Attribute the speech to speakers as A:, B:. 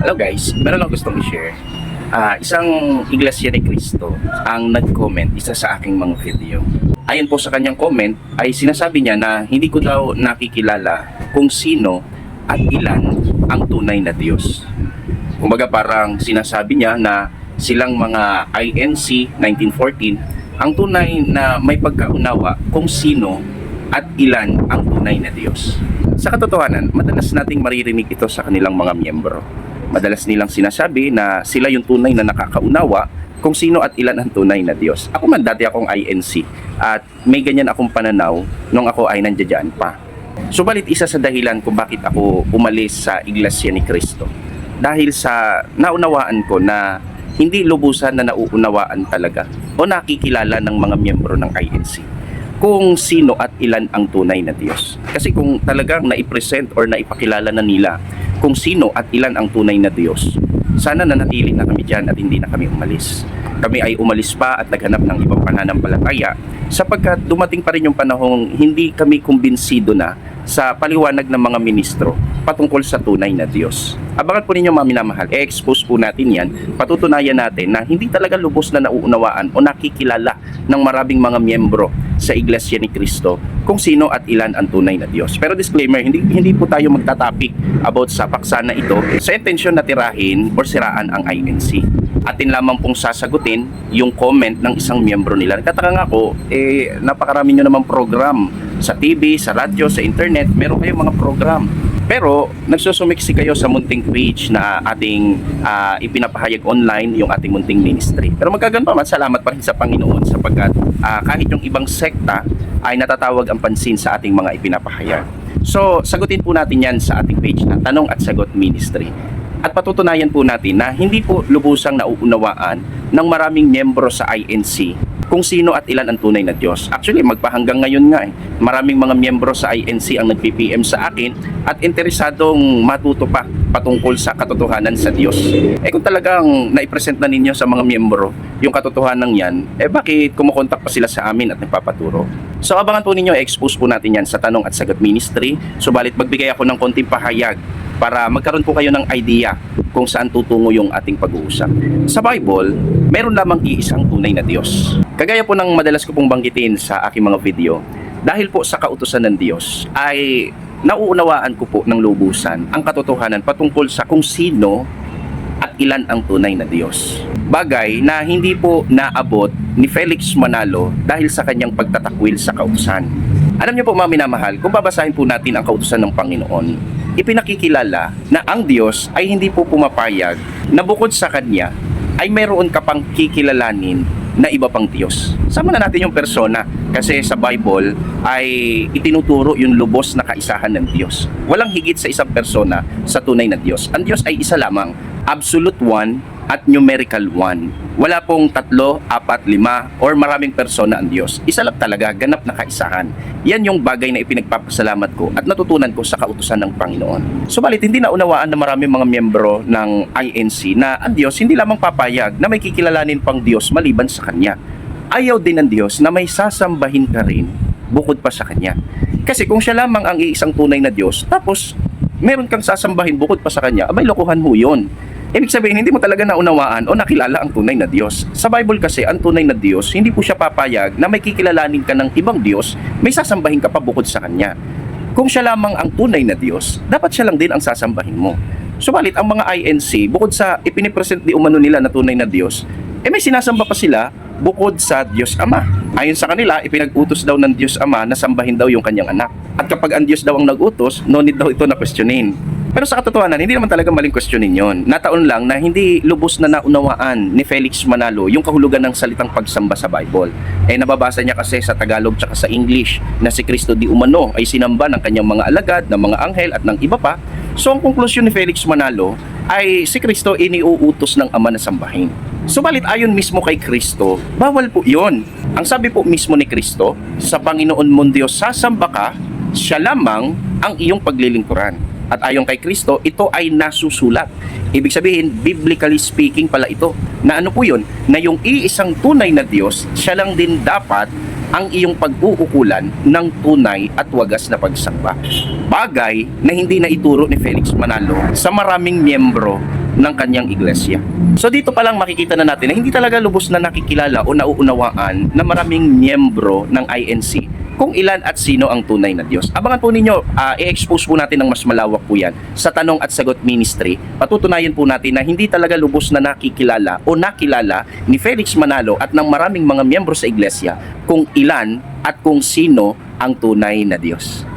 A: Hello guys, meron lang gustong i-share. Isang Iglesia ni Cristo ang nag-comment isa sa aking mga video. Ayon po sa kanyang comment ay sinasabi niya na hindi ko daw nakikilala kung sino at ilan ang tunay na Diyos. Kumbaga parang sinasabi niya na silang mga INC 1914 ang tunay na may pagkaunawa kung sino at ilan ang tunay na Diyos. Sa katotohanan, madalas nating maririnig ito sa kanilang mga miyembro. Madalas nilang sinasabi na sila yung tunay na nakakaunawa kung sino at ilan ang tunay na Diyos. Ako man dati akong INC at may ganyan akong pananaw nung ako ay nandiyan pa. Subalit isa sa dahilan kung bakit ako umalis sa Iglesia ni Cristo. Dahil sa naunawaan ko na hindi lubusan na nauunawaan talaga o nakikilala ng mga miyembro ng INC kung sino at ilan ang tunay na Diyos. Kasi kung talagang naipresent or naipakilala na nila kung sino at ilan ang tunay na Diyos, sana nanatili na kami dyan at hindi na kami umalis. Kami ay umalis pa at naghanap ng ibang pananampalataya sapagkat dumating pa rin yung panahong hindi kami kumbinsido na sa paliwanag ng mga ministro patungkol sa tunay na Diyos. Abangan po ninyo mga minamahal, i-expose po natin yan, patutunayan natin na hindi talaga lubos na nauunawaan o nakikilala ng maraming mga miyembro sa Iglesia ni Cristo kung sino at ilan ang tunay na Diyos. Pero disclaimer, hindi po tayo magtatapik about sa paksa na ito sa intensyon na tirahin o siraan ang INC. Atin lamang pong sasagutin yung comment ng isang miyembro nila. Nagtataka nga ako, napakarami nyo namang program sa TV, sa radyo, sa internet, meron kayong mga program. Pero nagsusumiksi kayo sa munting page na ating ipinapahayag online, yung ating munting ministry. Pero magkagan pa man, salamat pa rin sa Panginoon sapagkat kahit yung ibang sekta ay natatawag ang pansin sa ating mga ipinapahayag. So sagutin po natin yan sa ating page na Tanong at Sagot Ministry. At patutunayan po natin na hindi po lubusang nauunawaan ng maraming miyembro sa INC kung sino at ilan ang tunay na Diyos. Actually, magpahanggang ngayon nga maraming mga miyembro sa INC ang nagpi-PM sa akin at interesadong matuto pa patungkol sa katotohanan sa Diyos. Kung talagang naipresent na ninyo sa mga miyembro yung katotohanan yan, bakit kumukontak pa sila sa amin at nagpapaturo? So abangan po ninyo, expose po natin yan sa Tanong at Sagot Ministry. Subalit magbigay ako ng konting pahayag para magkaroon po kayo ng idea kung saan tutungo yung ating pag-uusap. Sa Bible, meron lamang iisang tunay na Diyos. Kagaya po ng madalas ko pong banggitin sa aking mga video, dahil po sa kautusan ng Diyos ay nauunawaan ko po ng lubusan ang katotohanan patungkol sa kung sino at ilan ang tunay na Diyos. Bagay na hindi po naabot ni Felix Manalo dahil sa kanyang pagtatakwil sa kautusan. Alam niyo po mga minamahal, kung babasahin po natin ang kautusan ng Panginoon, ipinakikilala na ang Diyos ay hindi po pumapayag na bukod sa Kanya ay mayroon ka pang kikilalanin na iba pang Diyos. Sama na natin yung persona kasi sa Bible ay itinuturo yung lubos na kaisahan ng Diyos. Walang higit sa isang persona sa tunay na Diyos. Ang Diyos ay isa lamang, absolute one at numerical one. Wala pong 3, 4, 5 or maraming persona ang Diyos. Isa lang talaga, ganap na kaisahan. Yan yung bagay na ipinagpapasalamat ko at natutunan ko sa kautusan ng Panginoon. Subalit hindi naunawaan na maraming mga miyembro ng INC na ang Diyos hindi lamang papayag na may kikilalanin pang Diyos maliban sa Kanya. Ayaw din ng Diyos na may sasambahin ka rin bukod pa sa Kanya. Kasi kung siya lamang ang iisang tunay na Diyos, tapos meron kang sasambahin bukod pa sa Kanya, abay lokohan ho yun. Ibig sabihin, hindi mo talaga naunawaan o nakilala ang tunay na Diyos. Sa Bible kasi, ang tunay na Diyos, hindi po siya papayag na may kikilalanin ka ng ibang Diyos, may sasambahin ka pa bukod sa Kanya. Kung siya lamang ang tunay na Diyos, dapat siya lang din ang sasambahin mo. Subalit, ang mga INC, bukod sa ipinipresent di umano nila na tunay na Diyos, may sinasamba pa sila bukod sa Diyos Ama. Ayon sa kanila, ipinag-utos daw ng Diyos Ama na sambahin daw yung kanyang anak. At kapag ang Diyos daw ang nag-utos, no need daw ito na questionin. Pero sa katotohanan, hindi naman talaga maling questionin yon. Nataon lang na hindi lubos na naunawaan ni Felix Manalo yung kahulugan ng salitang pagsamba sa Bible. Nababasa niya kasi sa Tagalog tsaka sa English na si Kristo di umano ay sinamba ng kanyang mga alagad, ng mga anghel at ng iba pa. So ang konklusyon ni Felix Manalo ay si Kristo iniuutos ng Ama na sambahin. Subalit ayon mismo kay Kristo, bawal po yon. Ang sabi po mismo ni Kristo, sa Panginoon mong Diyos sasamba ka, siya lamang ang iyong paglilingkuran. At ayon kay Kristo, ito ay nasusulat. Ibig sabihin, biblically speaking pala ito. Na ano po yun? Na yung iisang tunay na Diyos, siya lang din dapat ang iyong pag-uukulan ng tunay at wagas na pagsamba. Bagay na hindi na ituro ni Felix Manalo sa maraming miyembro ng kanyang iglesia. So dito pa lang makikita na natin na hindi talaga lubos na nakikilala o nauunawaan na maraming miyembro ng INC kung ilan at sino ang tunay na Diyos. Abangan po ninyo, i-expose po natin ng mas malawak po yan sa Tanong at Sagot Ministry. Patutunayan po natin na hindi talaga lubos na nakikilala o nakilala ni Felix Manalo at ng maraming mga miyembro sa iglesia kung ilan at kung sino ang tunay na Diyos.